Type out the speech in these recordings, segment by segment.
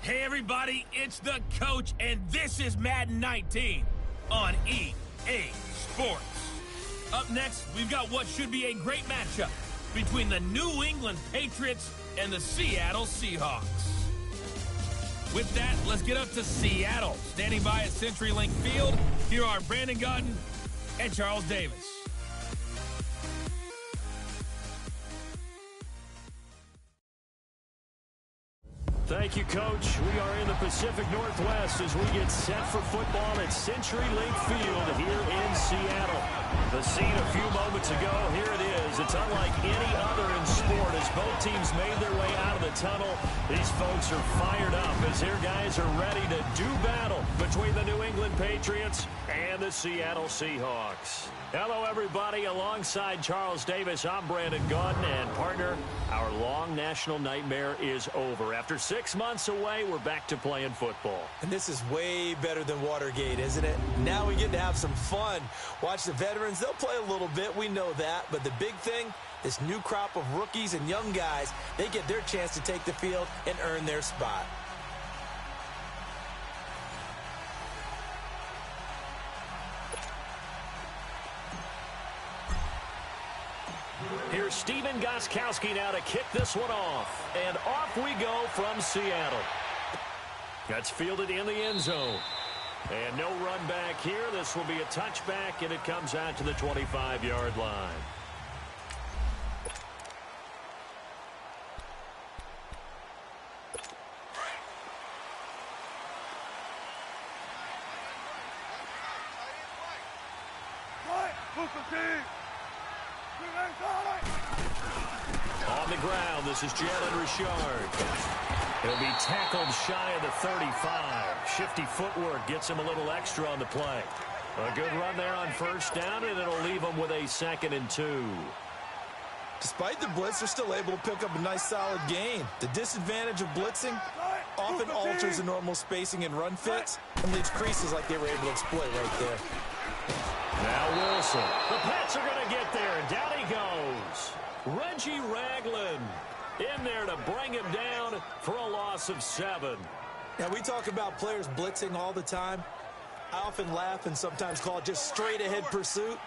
Hey everybody, it's the coach, and this is Madden 19 on EA Sports. Up next, we've got what should be a great matchup between the New England Patriots and the Seattle Seahawks. With that, let's get up to Seattle. Standing by at CenturyLink Field, here are Brandon Gaudin and Charles Davis. Thank you, Coach. We are in the Pacific Northwest as we get set for football at CenturyLink Field here in Seattle. The scene a few moments ago, here it is. It's unlike any other in sport as both teams made their way out of the tunnel. These folks are fired up as their guys are ready to do battle between the New England Patriots and the Seattle Seahawks. Hello, everybody. Alongside Charles Davis, I'm Brandon Gaudin, and partner, our long national nightmare is over. After 6 months away, we're back to playing football. And this is way better than Watergate, isn't it? Now we get to have some fun. Watch the veterans. They'll play a little bit. We know that. But the big thing, this new crop of rookies and young guys, they get their chance to take the field and earn their spot. Here's Steven Gostkowski now to kick this one off. And off we go from Seattle. That's fielded in the end zone. And no run back here. This will be a touchback, and it comes out to the 25-yard line. On the ground, this is Jalen Richard. He'll be tackled shy of the 35. Shifty footwork gets him a little extra on the play. A good run there on first down, and it'll leave him with a 2nd and 2. Despite the blitz, they're still able to pick up a nice solid gain. The disadvantage of blitzing often alters the normal spacing and run fits and leaves creases like they were able to exploit right there. Now Wilson. The Pats are going to get there, and down he goes. Reggie Ragland in there to bring him down for a loss of 7. Now, we talk about players blitzing all the time. I often laugh and sometimes call it just straight-ahead pursuit.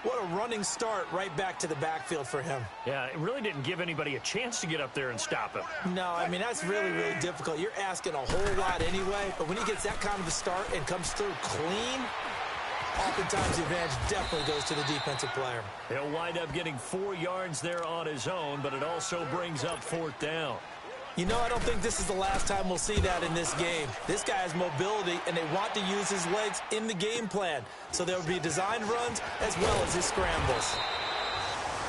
What a running start right back to the backfield for him. Yeah, it really didn't give anybody a chance to get up there and stop him. No, I mean, that's really, really difficult. You're asking a whole lot anyway, but when he gets that kind of a start and comes through clean, oftentimes the advantage definitely goes to the defensive player. He'll wind up getting 4 yards there on his own, but it also brings up 4th down. You know, I don't think this is the last time we'll see that in this game. This guy has mobility, and they want to use his legs in the game plan. So there will be designed runs as well as his scrambles.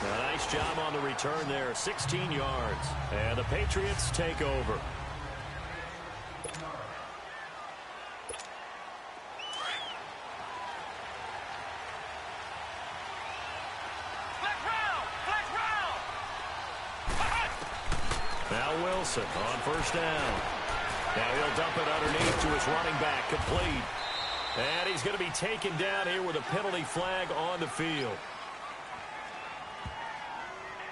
A nice job on the return there, 16 yards. And the Patriots take over. Now Wilson on first down. Now he'll dump it underneath to his running back, complete. And he's going to be taken down here with a penalty flag on the field.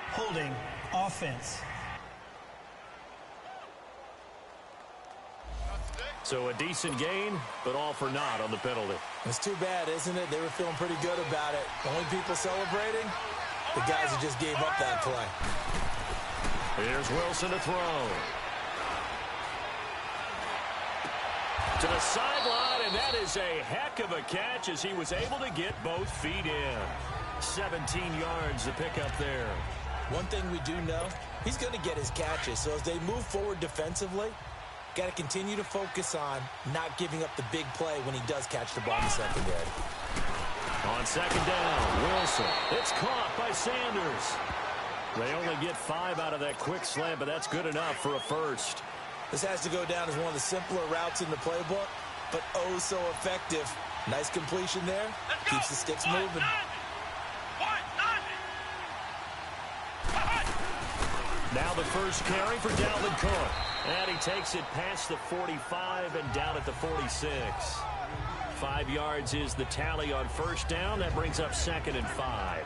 Holding offense. So a decent gain, but all for naught on the penalty. It's too bad, isn't it? They were feeling pretty good about it. The only people celebrating, the guys who just gave up that play. Here's Wilson to throw. To the sideline, and that is a heck of a catch as he was able to get both feet in. 17 yards to pick up there. One thing we do know, he's going to get his catches. So as they move forward defensively, got to continue to focus on not giving up the big play when he does catch the ball in the secondary. On second down, Wilson. It's caught by Sanders. They only get 5 out of that quick slant, but that's good enough for a first. This has to go down as one of the simpler routes in the playbook, but oh so effective. Nice completion there. Keeps the sticks moving. Now the first carry for Dalvin Cook. And he takes it past the 45 and down at the 46. 5 yards is the tally on first down. That brings up 2nd and 5.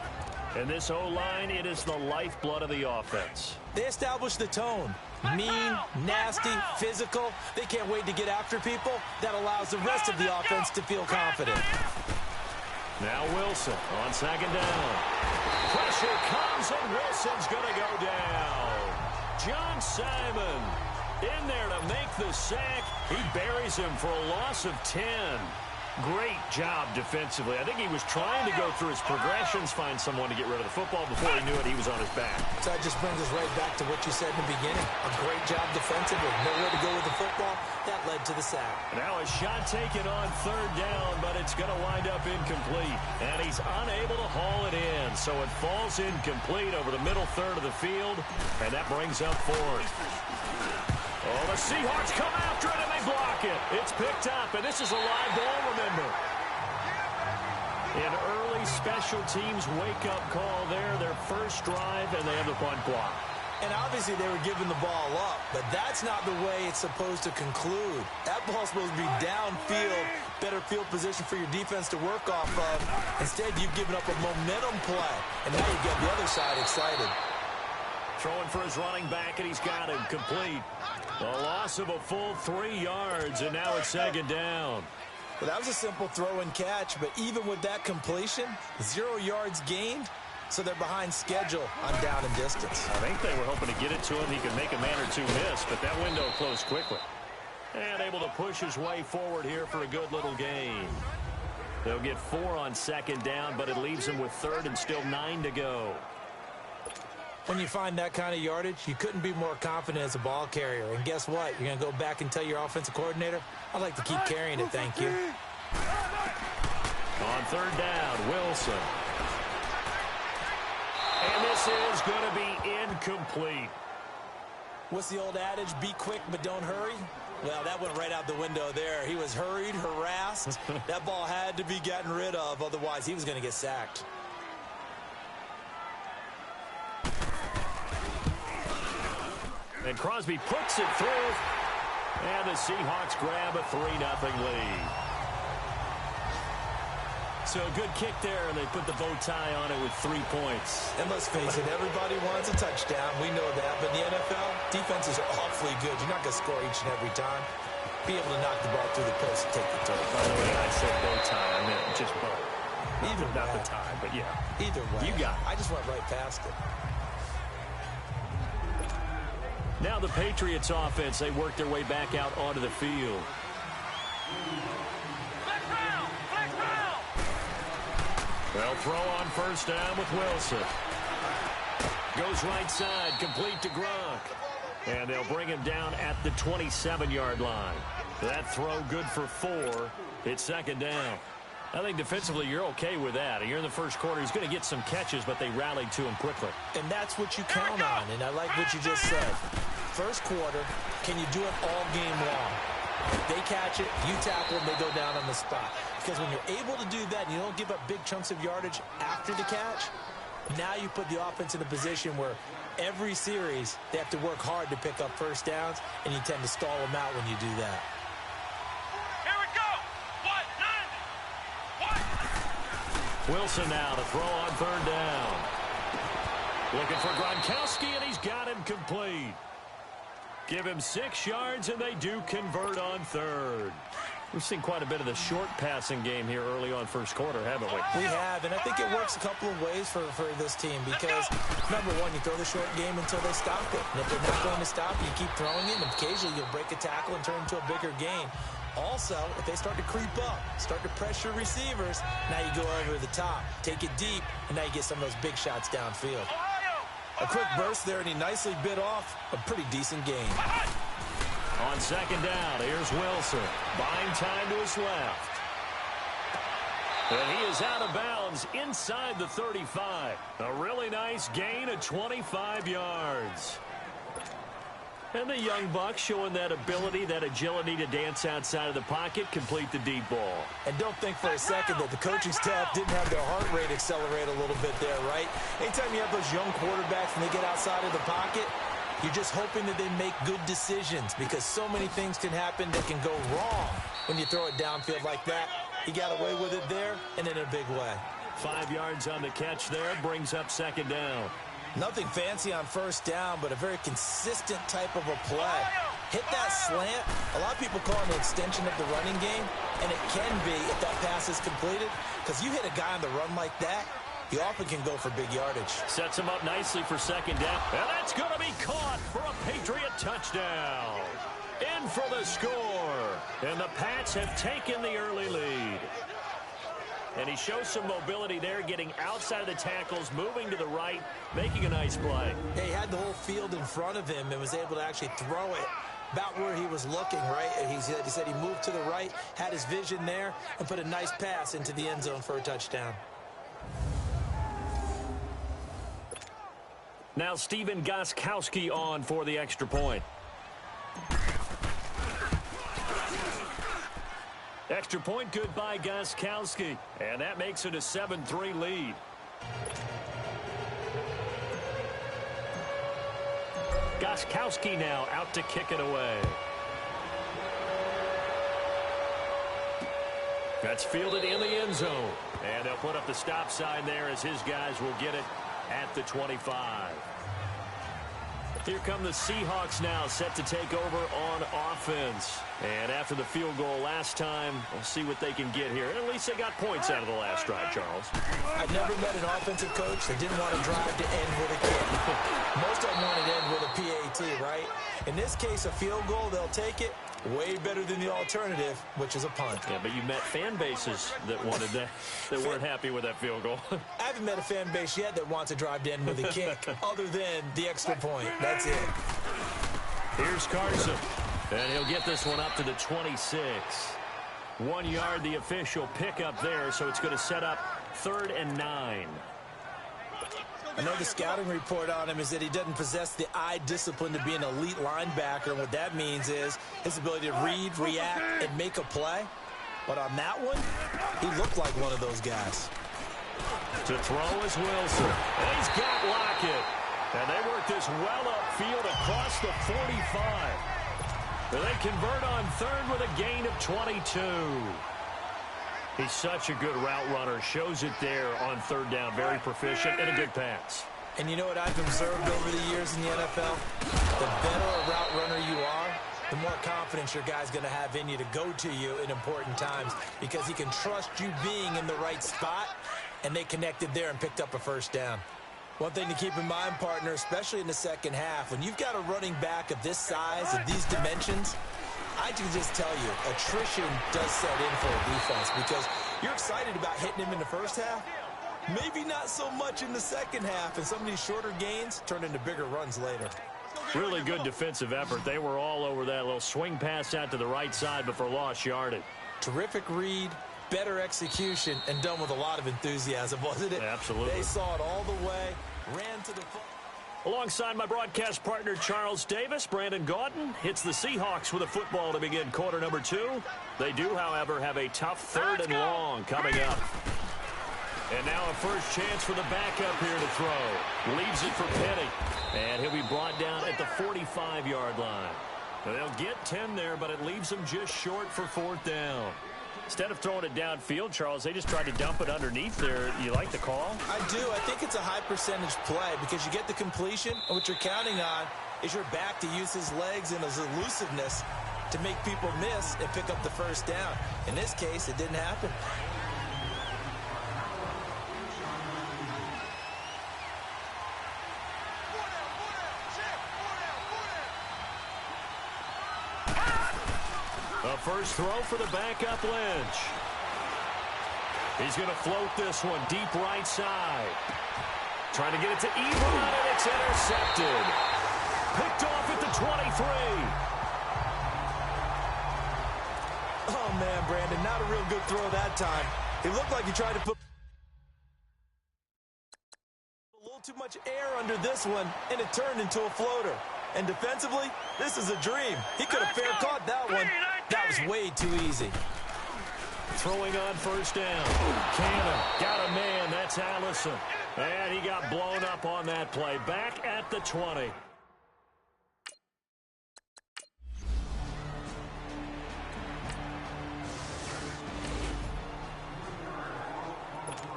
And this O-line, it is the lifeblood of the offense. They establish the tone. Mean, nasty, physical. They can't wait to get after people. That allows the rest of the offense to feel confident. Now Wilson on second down. Pressure comes, and Wilson's going to go down. John Simon in there to make the sack. He buries him for a loss of 10. Great job defensively. I think he was trying to go through his progressions, find someone to get rid of the football. Before he knew it, he was on his back. So that just brings us right back to what you said in the beginning. A great job defensively. Nowhere to go with the football. That led to the sack. Now a shot taken on third down, but it's going to wind up incomplete. And he's unable to haul it in. So it falls incomplete over the middle third of the field. And that brings up fourth. Oh, the Seahawks come after it, and they block it. It's picked up, and this is a live ball, remember. An early special teams wake-up call there, their first drive, and they have the punt block. And obviously they were giving the ball up, but that's not the way it's supposed to conclude. That ball's supposed to be downfield, better field position for your defense to work off of. Instead, you've given up a momentum play, and now you get the other side excited. Throwing for his running back, and he's got him complete. A loss of a full 3 yards, and now it's second down. Well, that was a simple throw and catch, but even with that completion, 0 yards gained, so they're behind schedule on down and distance. I think they were hoping to get it to him. He could make a man or two miss, but that window closed quickly. And able to push his way forward here for a good little gain. They'll get 4 on second down, but it leaves them with third and still 9 to go. When you find that kind of yardage, you couldn't be more confident as a ball carrier. And guess what? You're going to go back and tell your offensive coordinator, I'd like to keep carrying it, thank you. On third down, Wilson. And this is going to be incomplete. What's the old adage? Be quick, but don't hurry. Well, that went right out the window there. He was hurried, harassed. That ball had to be gotten rid of, otherwise he was going to get sacked. And Crosby puts it through. And the Seahawks grab a 3-0 lead. So a good kick there, and they put the bow tie on it with 3 points. And let's face it, everybody wants a touchdown. We know that. But in the NFL, defenses are awfully good. You're not going to score each and every time. Be able to knock the ball through the post and take the turn. By the way, I said bow tie. I meant just bow. Either not way. the tie, but yeah. Either way. You got it. I just went right past it. Now the Patriots offense, they work their way back out onto the field. They'll throw on first down with Wilson. Goes right side, complete to Gronk. And they'll bring him down at the 27-yard line. That throw good for 4. It's second down. I think defensively you're okay with that. You're in the first quarter. He's going to get some catches, but they rallied to him quickly. And that's what you count on, and I like what you just said. First quarter, can you do it all game long? They catch it, you tackle them, they go down on the spot. Because when you're able to do that and you don't give up big chunks of yardage after the catch, now you put the offense in a position where every series they have to work hard to pick up first downs, and you tend to stall them out when you do that. Wilson now to throw on third down. Looking for Gronkowski, and he's got him complete. Give him 6 yards, and they do convert on third. We've seen quite a bit of the short passing game here early on first quarter, haven't we? We have, and I think it works a couple of ways for this team because, number one, you throw the short game until they stop it. And if they're not going to stop you keep throwing it, and occasionally you'll break a tackle and turn into a bigger game. Also, if they start to creep up, start to pressure receivers, now you go over the top, take it deep, and now you get some of those big shots downfield. A quick burst there, and he nicely bit off a pretty decent game. On second down, here's Wilson. Buying time to his left. And he is out of bounds inside the 35. A really nice gain of 25 yards. And the young buck showing that ability, that agility to dance outside of the pocket, complete the deep ball. And don't think for a second that the coaching staff didn't have their heart rate accelerate a little bit there, right? Anytime you have those young quarterbacks and they get outside of the pocket, you're just hoping that they make good decisions because so many things can happen that can go wrong when you throw it downfield like that. He got away with it there and in a big way. 5 yards on the catch there. Brings up second down. Nothing fancy on first down, but a very consistent type of a play. Hit that slant. A lot of people call it an extension of the running game, and it can be if that pass is completed, because you hit a guy on the run like that, he often can go for big yardage. Sets him up nicely for second down. And that's going to be caught for a Patriot touchdown. In for the score. And the Pats have taken the early lead. And he shows some mobility there, getting outside of the tackles, moving to the right, making a nice play. Yeah, he had the whole field in front of him and was able to actually throw it about where he was looking, right? And he said he moved to the right, had his vision there, and put a nice pass into the end zone for a touchdown. Now Steven Gostkowski on for the extra point. Extra point good by Gostkowski. And that makes it a 7-3 lead. Gostkowski now out to kick it away. That's fielded in the end zone. And they'll put up the stop sign there as his guys will get it at the 25. Here come the Seahawks now, set to take over on offense. And after the field goal last time, we'll see what they can get here. And at least they got points out of the last drive, Charles. I've never met an offensive coach that didn't want to drive to end with a kick. Most of them want to end with a PAT, right? In this case, a field goal, they'll take it. Way better than the alternative, which is a punt. Yeah, but you met fan bases that wanted that, that weren't happy with that field goal. I haven't met a fan base yet that wants to drive to end with a kick, other than the extra point. That's it. Here's Carson, and he'll get this one up to the 26. 1 yard, the official pickup there, so it's going to set up 3rd and 9. I know the scouting report on him is that he doesn't possess the eye discipline to be an elite linebacker, and what that means is his ability to read, react, and make a play. But on that one, he looked like one of those guys. To throw is Wilson, and he's got Lockett. And they work this well upfield across the 45. And they convert on 3rd with a gain of 22. He's such a good route runner. Shows it there on 3rd down. Very proficient and a good pass. And you know what I've observed over the years in the NFL? The better a route runner you are, the more confidence your guy's going to have in you to go to you in important times, because he can trust you being in the right spot, and they connected there and picked up a 1st down. One thing to keep in mind, partner, especially in the second half, when you've got a running back of this size, of these dimensions, I can just tell you, attrition does set in for a defense, because you're excited about hitting him in the first half. Maybe not so much in the second half, and some of these shorter gains turn into bigger runs later. Really good defensive effort. They were all over that little swing pass out to the right side, but for lost yardage. Terrific read, better execution, and done with a lot of enthusiasm, wasn't it? Absolutely. They saw it all the way, ran to the foot. Alongside my broadcast partner, Charles Davis, Brandon Gaudin hits the Seahawks with a football to begin quarter number 2. They do, however, have a tough 3rd and long coming up. And now a first chance for the backup here to throw. Leaves it for Penny. And he'll be brought down at the 45-yard line. They'll get 10 there, but it leaves them just short for 4th down. Instead of throwing it downfield, Charles, they just tried to dump it underneath there. You like the call? I do. I think it's a high percentage play, because you get the completion, and what you're counting on is your back to use his legs and his elusiveness to make people miss and pick up the 1st down. In this case, it didn't happen. A first throw for the backup Lynch. He's going to float this one deep right side. Trying to get it to Ebron, and it's intercepted. Picked off at the 23. Oh, man, Brandon, not a real good throw that time. It looked like he tried to put a little too much air under this one, and it turned into a floater. And defensively, this is a dream. He could have fair caught that one. That was way too easy. Throwing on 1st down. Cannon got a man. That's Allison. And he got blown up on that play. Back at the 20.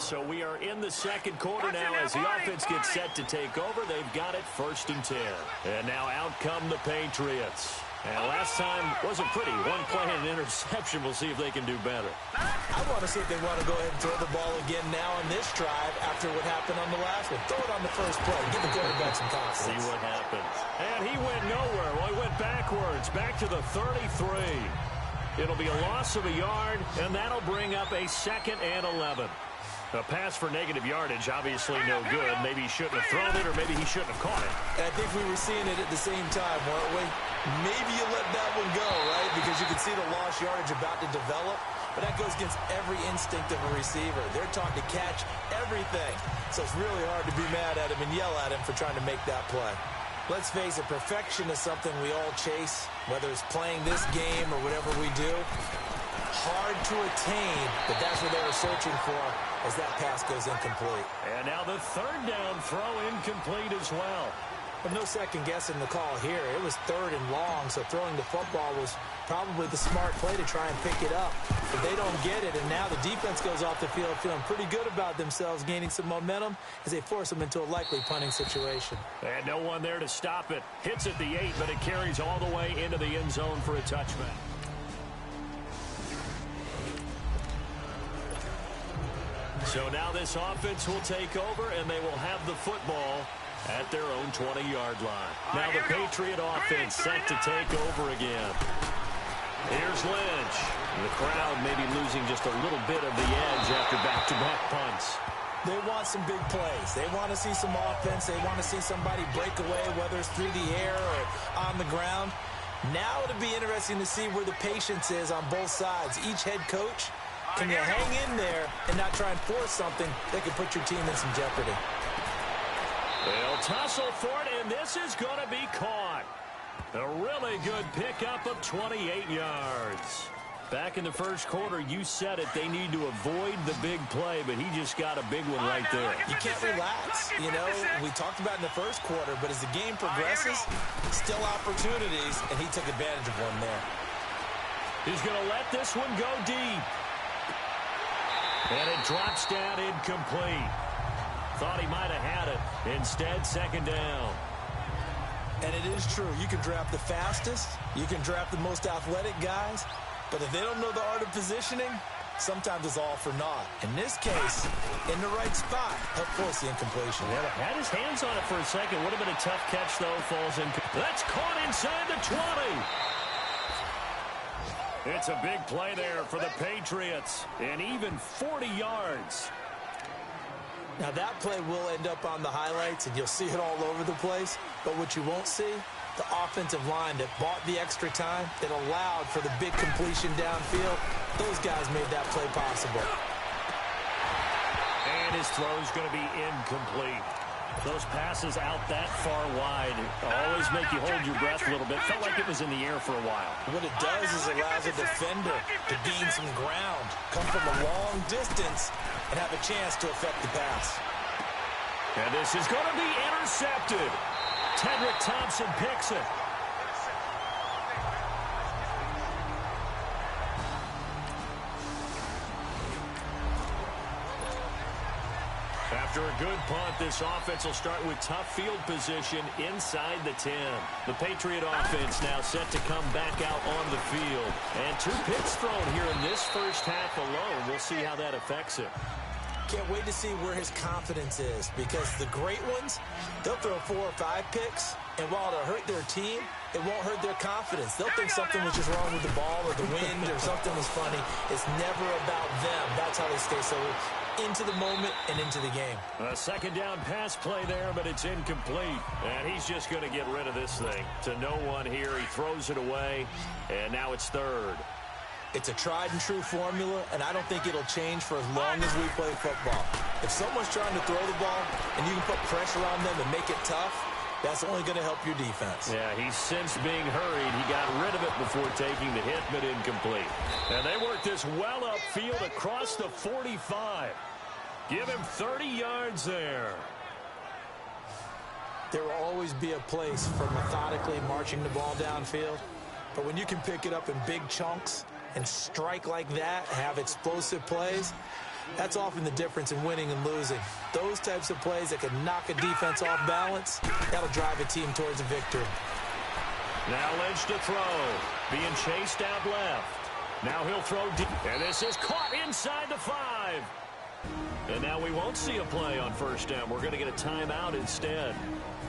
So we are in the second quarter now as the offense gets set to take over. They've got it 1st and 10. And now out come the Patriots. And last time wasn't pretty. One play and an interception. We'll see if they can do better. I want to see if they want to go ahead and throw the ball again now on this drive after what happened on the last one. Throw it on the first play. Give the quarterback some confidence. See what happens. And he went nowhere. Well, he went backwards. Back to the 33. It'll be a loss of a yard, and that'll bring up a 2nd and 11. A pass for negative yardage, obviously no good. Maybe he shouldn't have thrown it, or maybe he shouldn't have caught it. And I think we were seeing it at the same time, weren't we? Maybe you let that one go, right? Because you can see the lost yardage about to develop. But that goes against every instinct of a receiver. They're taught to catch everything. So it's really hard to be mad at him and yell at him for trying to make that play. Let's face it, perfection is something we all chase, whether it's playing this game or whatever we do. Hard to attain, but that's what they were searching for as that pass goes incomplete. And now the 3rd down throw incomplete as well. But no second guessing the call here. It was 3rd and long, so throwing the football was probably the smart play to try and pick it up. But they don't get it, and now the defense goes off the field feeling pretty good about themselves, gaining some momentum as they force them into a likely punting situation. And no one there to stop it. Hits at the 8, but it carries all the way into the end zone for a touchback. So now this offense will take over, and they will have the football at their own 20-yard line. Now the Patriot offense set to take over again. Here's Lynch. The crowd maybe losing just a little bit of the edge after back-to-back punts. They want some big plays. They want to see some offense. They want to see somebody break away, whether it's through the air or on the ground. Now it'll be interesting to see where the patience is on both sides. Each head coach, can you hang in there and not try and force something that could put your team in some jeopardy? They'll tussle for it, and this is going to be caught. A really good pickup of 28 yards. Back in the first quarter, you said it, they need to avoid the big play, but he just got a big one right there. You can't relax. You know, we talked about in the first quarter, but as the game progresses, still opportunities, and he took advantage of one there. He's going to let this one go deep. And it drops down incomplete. Thought he might have had it. Instead, 2nd down. And it is true. You can draft the fastest. You can draft the most athletic guys. But if they don't know the art of positioning, sometimes it's all for naught. In this case, in the right spot, help force the incompletion. Yeah, had his hands on it for a second. Would have been a tough catch, though. Falls in. That's caught inside the 20. It's a big play there for the Patriots. And even 40 yards. Now, that play will end up on the highlights, and you'll see it all over the place. But what you won't see, the offensive line that bought the extra time, that allowed for the big completion downfield, those guys made that play possible. And his throw is going to be incomplete. Those passes out that far wide always make you hold your breath a little bit. Felt like it was in the air for a while. What it does is allows a defender to gain some ground, come from a long distance, and have a chance to affect the pass. And this is going to be intercepted. Tedrick Thompson picks it. After a good punt, this offense will start with tough field position inside the 10. The Patriot offense now set to come back out on the field. And 2 picks thrown here in this first half alone. We'll see how that affects him. Can't wait to see where his confidence is, because the great ones, they'll throw 4 or 5 picks, and while it'll hurt their team, it won't hurt their confidence. They'll think something was just wrong with the ball or the wind or something was funny. It's never about them. That's how they stay so into the moment and into the game. A 2nd down pass play there, but it's incomplete. And he's just going to get rid of this thing. To no one here. He throws it away, and now it's 3rd. It's a tried-and-true formula, and I don't think it'll change for as long as we play football. If someone's trying to throw the ball and you can put pressure on them and make it tough, that's only going to help your defense. Yeah, he's since being hurried. He got rid of it before taking the hit, but incomplete. And they work this well upfield across the 45. Give him 30 yards there. There will always be a place for methodically marching the ball downfield, but when you can pick it up in big chunks and strike like that, have explosive plays, That's often the difference in winning and losing. Those types of plays that can knock a defense off balance, that'll drive a team towards a victory. Now Lynch to throw. Being chased out left. Now he'll throw deep. And this is caught inside the 5. And now we won't see a play on first down. We're going to get a timeout instead,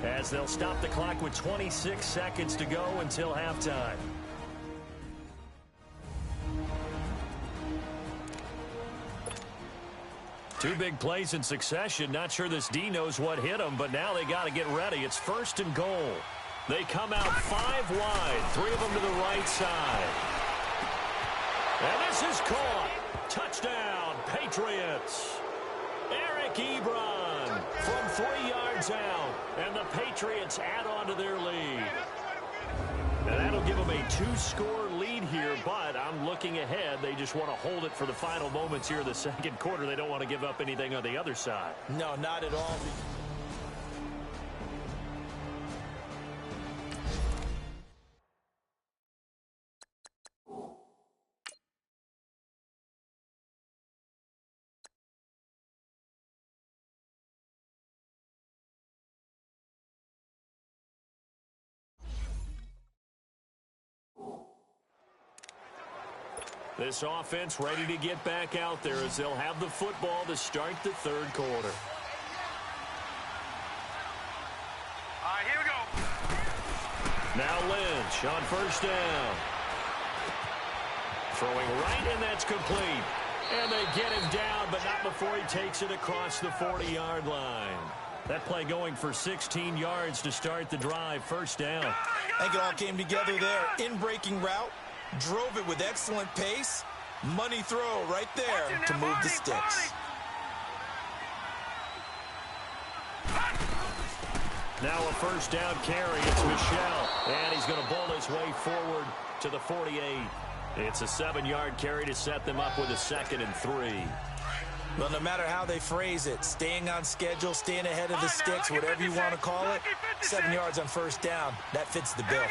as they'll stop the clock with 26 seconds to go until halftime. Two big plays in succession. Not sure this D knows what hit them, but now they got to get ready. It's first and goal. They come out 5 wide, 3 of them to the right side. And this is caught. Touchdown, Patriots. Eric Ebron from 3 yards out. And the Patriots add on to their lead. And that'll give them a 2-score lead here, but I'm looking ahead. They just want to hold it for the final moments here in the second quarter. They don't want to give up anything on the other side. No, not at all. This offense ready to get back out there as they'll have the football to start the third quarter. All right, here we go. Now Lynch on first down. Throwing right, and that's complete. And they get him down, but not before he takes it across the 40-yard line. That play going for 16 yards to start the drive. First down. I think it all came together there. In-breaking route. Drove it with excellent pace. Money throw right there to move the sticks. Now a first down carry. It's Michel. And he's going to bowl his way forward to the 48. It's a 7-yard carry to set them up with a 2nd and 3. Well, no matter how they phrase it, staying on schedule, staying ahead of the sticks, whatever you want to call it, 7 yards on first down, that fits the bill.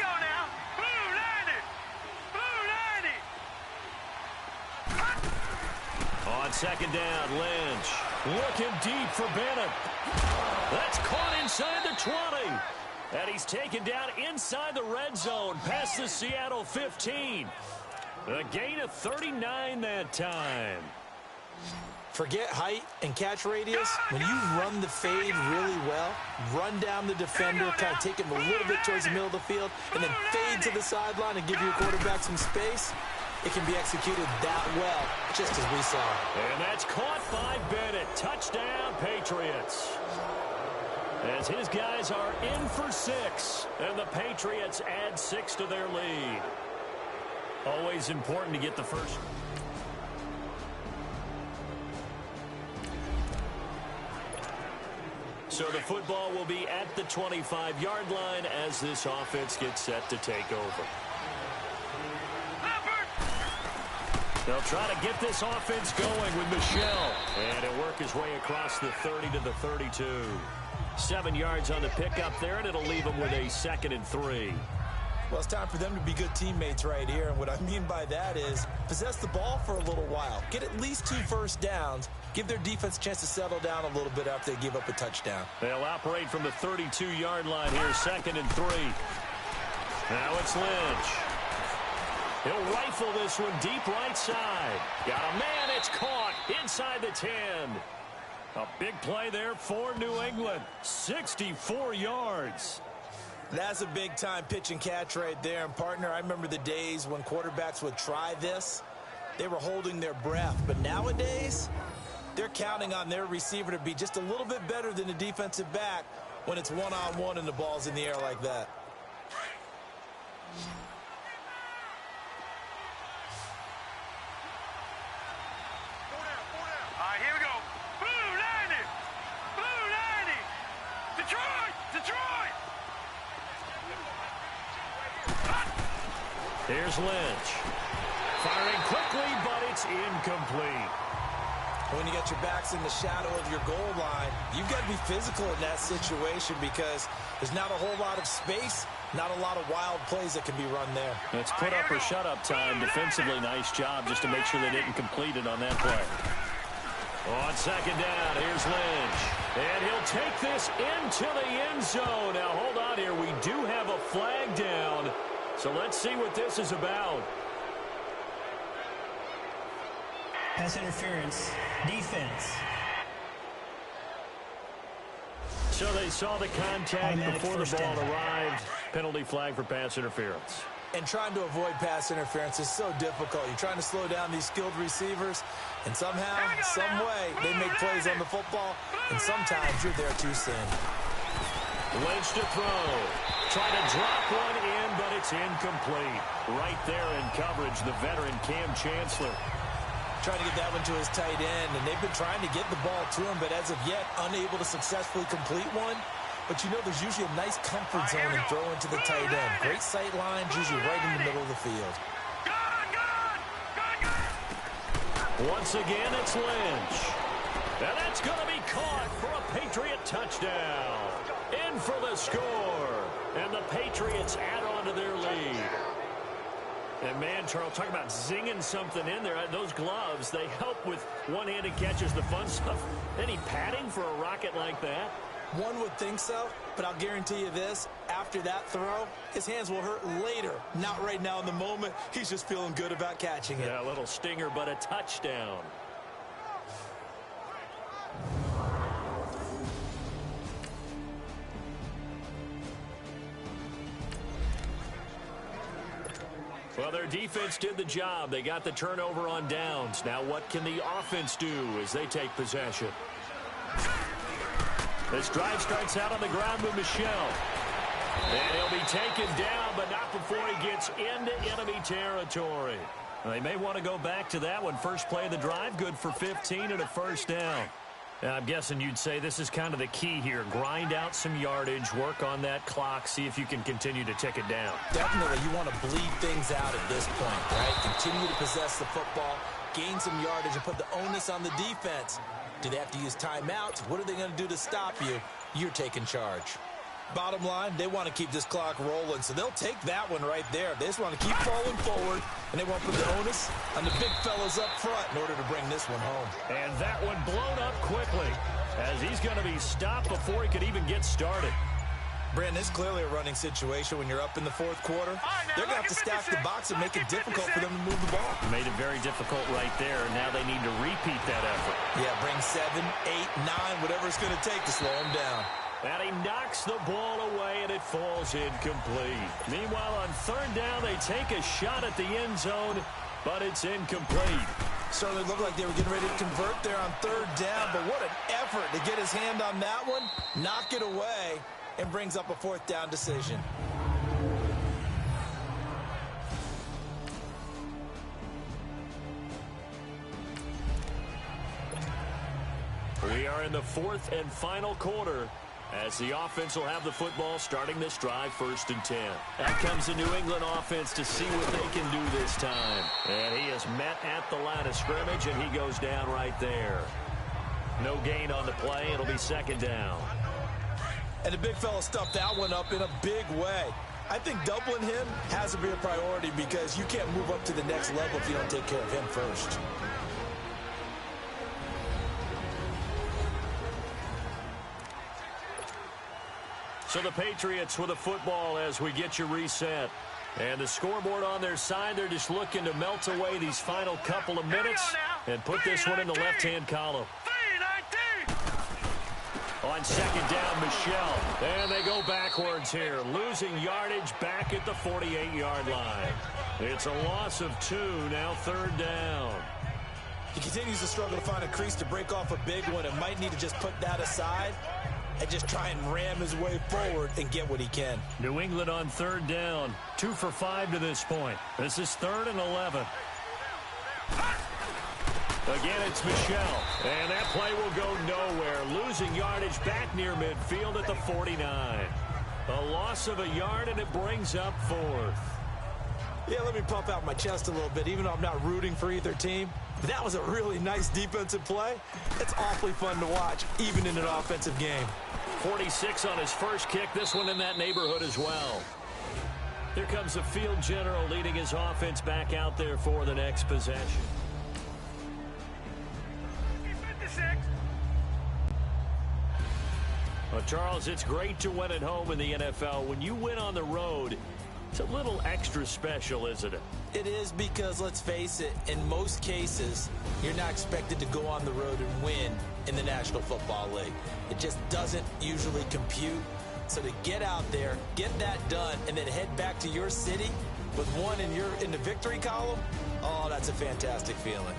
On second down, Lynch looking deep for Bennett. That's caught inside the 20. And he's taken down inside the red zone past the Seattle 15. A gain of 39 that time. Forget height and catch radius. When you run the fade really well, run down the defender, kind of take him a little bit towards the middle of the field, and then fade to the sideline and give your quarterback some space, it can be executed that well, just as we saw. And that's caught by Bennett. Touchdown, Patriots. As his guys are in for 6, and the Patriots add 6 to their lead. Always important to get the first. So the football will be at the 25-yard line as this offense gets set to take over. They'll try to get this offense going with Michel. And he'll work his way across the 30 to the 32. 7 yards on the pickup there, and it'll leave them with a 2nd and 3. Well, it's time for them to be good teammates right here. And what I mean by that is possess the ball for a little while. Get at least 2 first downs. Give their defense a chance to settle down a little bit after they give up a touchdown. They'll operate from the 32-yard line here, 2nd and 3. Now it's Lynch. He'll rifle this one deep right side. Got a man, it's caught inside the 10. A big play there for New England. 64 yards. That's a big-time pitch and catch right there. And, partner, I remember the days when quarterbacks would try this. They were holding their breath. But nowadays, they're counting on their receiver to be just a little bit better than the defensive back when it's one-on-one and the ball's in the air like that. All right, here we go. Blue 90! Blue 90! Detroit! Detroit! Here's Lynch. Firing quickly, but it's incomplete. When you got your backs in the shadow of your goal line, you've got to be physical in that situation because there's not a whole lot of space, not a lot of wild plays that can be run there. It's put up or shut up time. Defensively, nice job just to make sure they didn't complete it on that play. On second down, here's Lynch. And he'll take this into the end zone. Now, hold on here. We do have a flag down. So let's see what this is about. Pass interference. Defense. So they saw the contact Automatic before the first ball down. arrived. Penalty flag for pass interference. And trying to avoid pass interference is so difficult. You're trying to slow down these skilled receivers, and somehow, some way, they make plays on the football, and sometimes you're there too soon. Lynch to throw. Trying to drop one in, but it's incomplete. Right there in coverage, the veteran Cam Chancellor. Trying to get that one to his tight end, and they've been trying to get the ball to him, but as of yet, unable to successfully complete one. But you know there's usually a nice comfort zone in throwing to the tight end. Great sight lines, usually right in the middle of the field. Once again, it's Lynch. And that's going to be caught for a Patriot touchdown. In for the score. And the Patriots add on to their lead. And, man, Charles, talking about zinging something in there. Those gloves, they help with one-handed catches, the fun stuff. Any padding for a rocket like that? One would think so, but I'll guarantee you this. After that throw, his hands will hurt later. Not right now in the moment. He's just feeling good about catching it. Yeah, a little stinger, but a touchdown. Well, their defense did the job. They got the turnover on downs. Now what can the offense do as they take possession? This drive starts out on the ground with Michel. And he'll be taken down, but not before he gets into enemy territory. They may want to go back to that one. First play of the drive, good for 15 and a first down. Now, I'm guessing you'd say this is kind of the key here. Grind out some yardage, work on that clock, see if you can continue to tick it down. Definitely, you want to bleed things out at this point, right? Continue to possess the football, gain some yardage, and put the onus on the defense. Do they have to use timeouts? What are they going to do to stop you? You're taking charge. Bottom line, they want to keep this clock rolling, so they'll take that one right there. They just want to keep falling forward, and they want to put the onus on the big fellas up front in order to bring this one home. And that one blown up quickly as he's going to be stopped before he could even get started. Brandon, it's clearly a running situation when you're up in the fourth quarter. They're going to have to stack the box and make it difficult for them to move the ball. Made it very difficult right there. Now they need to repeat that effort. Yeah, bring 7, 8, 9, whatever it's going to take to slow them down. And he knocks the ball away, and it falls incomplete. Meanwhile, on third down, they take a shot at the end zone, but it's incomplete. Certainly looked like they were getting ready to convert there on third down, but what an effort to get his hand on that one, knock it away, and brings up a fourth down decision. We are in the fourth and final quarter as the offense will have the football starting this drive, 1st and 10. Out comes the New England offense to see what they can do this time. And he is met at the line of scrimmage, and he goes down right there. No gain on the play. It'll be 2nd down. And the big fella stuffed that one up in a big way. I think doubling him has to be a priority because you can't move up to the next level if you don't take care of him first. So the Patriots with the football as we get you reset. And the scoreboard on their side, they're just looking to melt away these final couple of minutes and put this one in the left-hand column. On 2nd down, Michel. And they go backwards here, losing yardage back at the 48-yard line. It's a loss of 2, now 3rd down. He continues to struggle to find a crease to break off a big one and might need to just put that aside and just try and ram his way forward and get what he can. New England on 3rd down, 2 for 5 to this point. This is 3rd and 11. Again, it's Michel. And that play will go nowhere. Losing yardage back near midfield at the 49. A loss of a yard, and it brings up 4th. Yeah, let me pump out my chest a little bit, even though I'm not rooting for either team. That was a really nice defensive play. It's awfully fun to watch, even in an offensive game. 46 on his first kick. This one in that neighborhood as well. Here comes the field general leading his offense back out there for the next possession. He 57. Well, Charles, it's great to win at home in the NFL. When you win on the road, it's a little extra special, isn't it? It is because, let's face it, in most cases, you're not expected to go on the road and win in the National Football League. It just doesn't usually compute. So to get out there, get that done, and then head back to your city with one in the victory column, oh, that's a fantastic feeling.